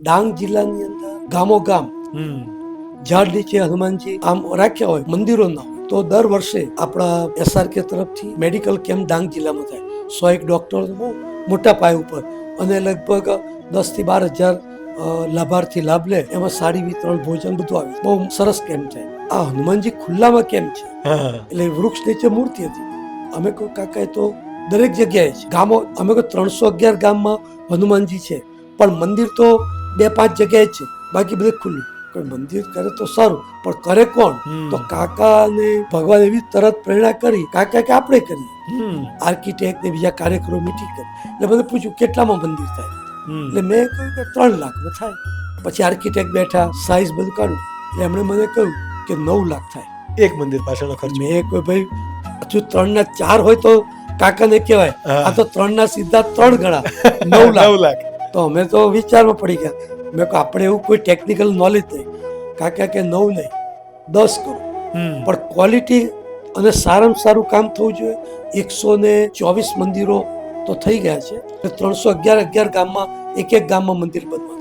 ડાંગ જિલ્લાની અંદર ગામો ગામ ઝાડ નીચે હનુમાનજી આમ રાખ્યા હોય, મંદિરો ના હોય, તો દર વર્ષે આપણા SRK તરફથી મેડિકલ કેમ્પ ડાંગ જિલ્લામાં થાય. 101 ડોક્ટર બહુ મોટા પાયા ઉપર અને લગભગ 10 થી 12,000 લાભાર્થી લાભ લે. એમાં સાડી વિતરણ, ભોજન બધું આવે. બહુ સરસ કેમ્પ છે. આ હનુમાનજી ખુલ્લામાં કેમ છે એટલે વૃક્ષ નીચે મૂર્તિ હતી. અમે કહું કાકા એ તો દરેક જગ્યાએ છે. ગામો અમે કહું 311 ગામમાં હનુમાનજી છે, પણ મંદિર તો 2-5 જગ્યાએ જ છે, બાકી બધે ખુલ્લું. મંદિર કરે તો સારું, પણ કરે કોણ? તો કાકા ને ભગવાન એવી તરત પ્રેરણા કરી, કાકા કે આપણે કરીએ. આર્કિટેક્ટ ને બીજા કાર્યકરો મીટિંગ કરી. એટલે મને પૂછ્યું કેટલામાં મંદિર થાય? એટલે મેં કહ્યું કે 3 લાખમાં થાય. પછી આર્કિટેક્ટ બેઠા, સાઈઝ બધું કાઢ્યું. એટલે એમણે મને કહ્યું કે 9 લાખ થાય એક મંદિર પાછળનો ખર્ચ. મેં કહ્યું ભાઈ હજુ 3 ના 4 હોય તો કાકાને કહેવાય, આ તો 3 ના સીધા 3 ગણા 9 લાખ. તો અમે તો વિચારમાં પડી ગયા. મેં કહ્યું આપણે એવું કોઈ ટેકનિકલ નોલેજ નહીં. કાકા કે 9 નહીં 10 કરો, પણ ક્વોલિટી અને સારામાં સારું કામ થવું જોઈએ. 124 મંદિરો તો થઈ ગયા છે. 311 ગામમાં એક ગામમાં મંદિર બનવાનું.